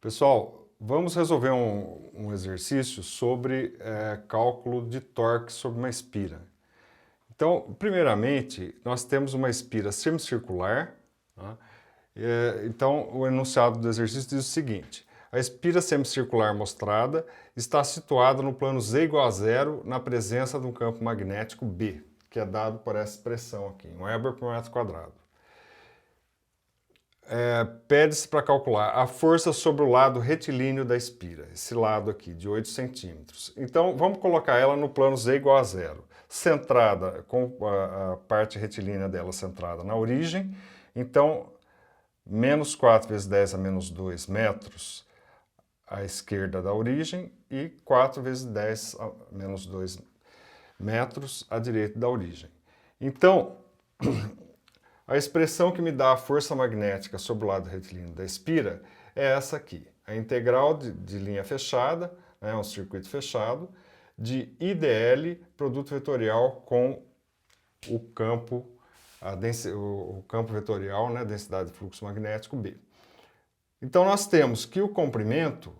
Pessoal, vamos resolver um exercício sobre cálculo de torque sobre uma espira. Então, primeiramente, nós temos uma espira semicircular. Tá? Então, o enunciado do exercício diz o seguinte: a espira semicircular mostrada está situada no plano z igual a zero na presença de um campo magnético B, que é dado por essa expressão aqui, 1 Weber por metro quadrado. Pede-se para calcular a força sobre o lado retilíneo da espira, esse lado aqui, de 8 centímetros. Então, vamos colocar ela no plano z igual a zero, centrada, com a parte retilínea dela centrada na origem. Então, menos 4 vezes 10 a menos 2 metros à esquerda da origem e 4 vezes 10 a menos 2 metros à direita da origem. Então, a expressão que me dá a força magnética sobre o lado retilíneo da espira é essa aqui. A integral de linha fechada, né, um circuito fechado, de IDL, produto vetorial com o campo, o campo vetorial, né, densidade de fluxo magnético B. Então nós temos que o comprimento,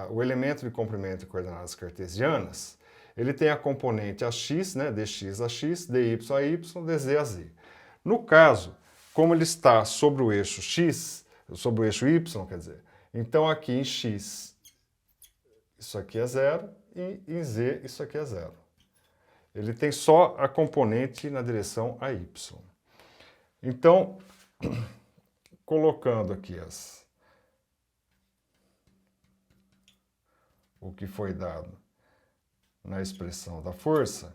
o elemento de comprimento em coordenadas cartesianas, ele tem a componente AX, né, dx a x, dy a y, dz a z. No caso, como ele está sobre o eixo x, sobre o eixo y, quer dizer, então aqui em x isso aqui é zero e em z isso aqui é zero. Ele tem só a componente na direção a y. Então, colocando aqui o que foi dado na expressão da força,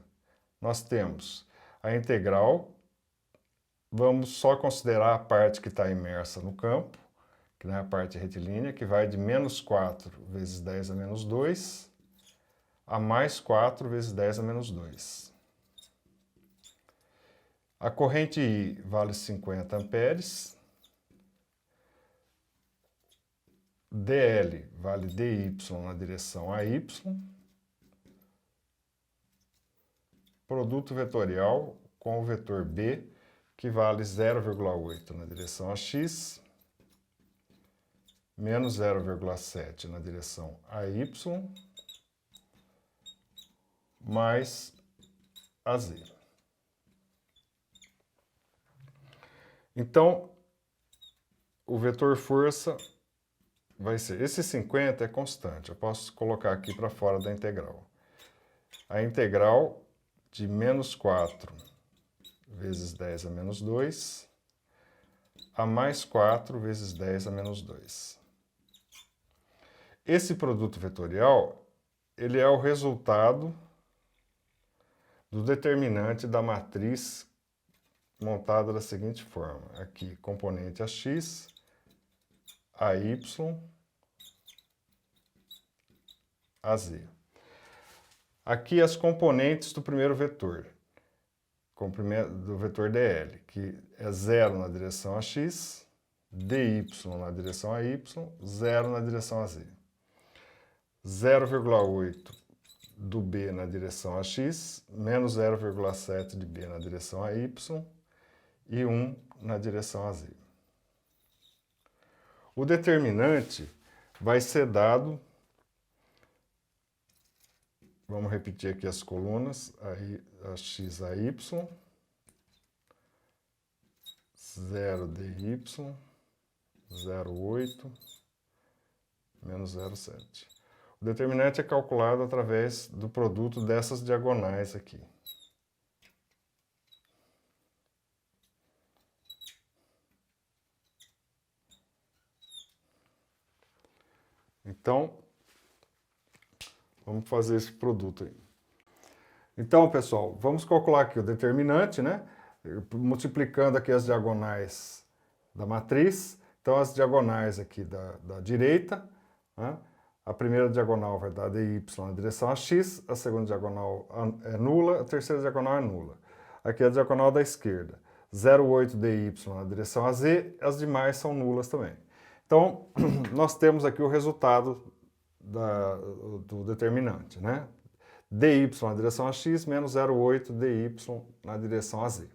nós temos a integral. Vamos só considerar a parte que está imersa no campo, que é a parte retilínea, que vai de menos 4 vezes 10 a menos 2 a mais 4 vezes 10 a menos 2. A corrente I vale 50 amperes. DL vale dy na direção a y. Produto vetorial com o vetor B, que vale 0,8 na direção a x, menos 0,7 na direção a y, mais a z. Então, o vetor força vai ser, esse 50 é constante, eu posso colocar aqui para fora da integral. A integral de menos 4 vezes 10 a menos 2 a mais 4 vezes 10 a menos 2. Esse produto vetorial, ele é o resultado do determinante da matriz montada da seguinte forma. Aqui, componente AX, AY, AZ. Aqui as componentes do primeiro vetor, do vetor DL, que é 0 na direção a x, dy na direção a y, 0 na direção a z. 0,8 do B na direção a x, menos 0,7 de B na direção a y e 1 na direção a z. O determinante vai ser dado, vamos repetir aqui as colunas, a x a y, 0 dy, 0,8, menos 0,7. O determinante é calculado através do produto dessas diagonais aqui. Então, vamos fazer esse produto aí. Então, pessoal, vamos calcular aqui o determinante, né? Multiplicando aqui as diagonais da matriz. Então, as diagonais aqui da direita, né? A primeira diagonal vai dar dy na direção a x, a segunda diagonal é nula, a terceira diagonal é nula. Aqui é a diagonal da esquerda, 0,8 dy na direção a z, as demais são nulas também. Então, nós temos aqui o resultado do determinante, né? dy na direção a x menos 0,8 dy na direção a z.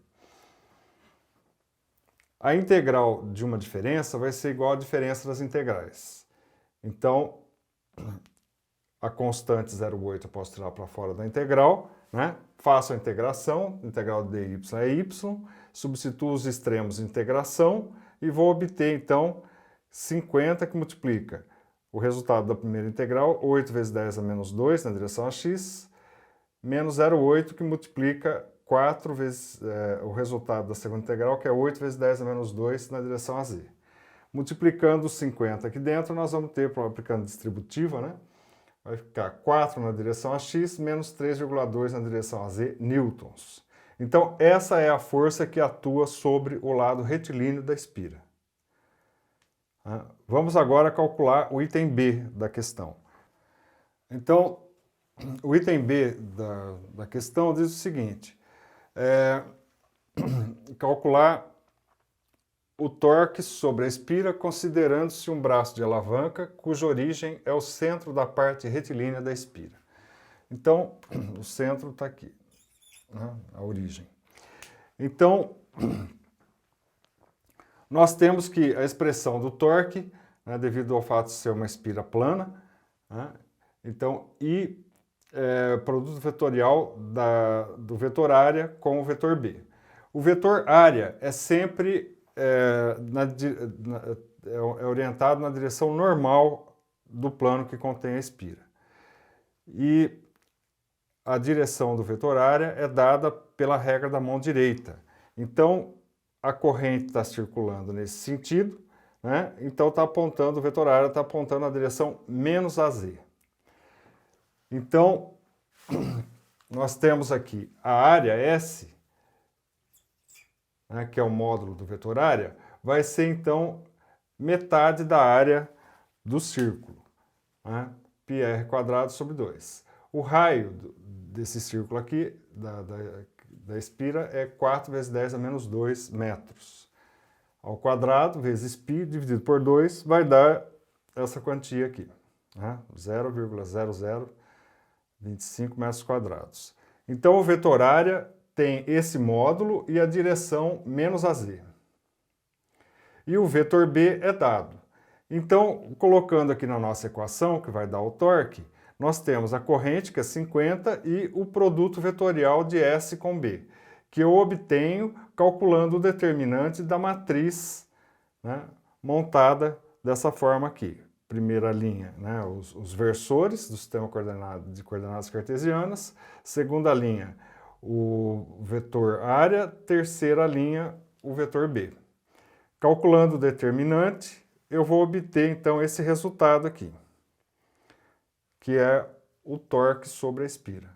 A integral de uma diferença vai ser igual à diferença das integrais. Então, a constante 0,8 eu posso tirar para fora da integral, né? Faço a integração, integral de dy é y, substituo os extremos de integração e vou obter, então, 50 que multiplica o resultado da primeira integral, 8 vezes 10 a menos 2 na direção a x, menos 0,8 que multiplica 4 vezes o resultado da segunda integral, que é 8 vezes 10 a menos 2 na direção a z. Multiplicando os 50 aqui dentro, nós vamos ter, aplicando distributiva, né? Vai ficar 4 na direção a x, menos 3,2 na direção a z, newtons. Então, essa é a força que atua sobre o lado retilíneo da espira. Vamos agora calcular o item B da questão. Então, o item B da questão diz o seguinte, calcular o torque sobre a espira considerando-se um braço de alavanca cuja origem é o centro da parte retilínea da espira. Então, o centro está aqui, né, a origem. Então, nós temos que a expressão do torque, né, devido ao fato de ser uma espira plana, né, então, I é produto vetorial do vetor área com o vetor B. O vetor área é sempre orientado na direção normal do plano que contém a espira. E a direção do vetor área é dada pela regra da mão direita. Então, a corrente está circulando nesse sentido, né? Então está apontando, o vetor área está apontando na direção menos AZ. Então, nós temos aqui a área S, né, que é o módulo do vetor área, vai ser então metade da área do círculo, né? πr² sobre 2. O raio desse círculo aqui, da espira, é 4 vezes 10 a menos 2 metros. Ao quadrado vezes π dividido por 2 vai dar essa quantia aqui, né? 0,0025 metros quadrados. Então o vetor área tem esse módulo e a direção menos AZ. E o vetor B é dado. Então, colocando aqui na nossa equação, que vai dar o torque, nós temos a corrente, que é 50, e o produto vetorial de S com B, que eu obtenho calculando o determinante da matriz, né, montada dessa forma aqui. Primeira linha, né, os versores do sistema de coordenadas cartesianas. Segunda linha, o vetor área. Terceira linha, o vetor B. Calculando o determinante, eu vou obter, então, esse resultado aqui, que é o torque sobre a espira.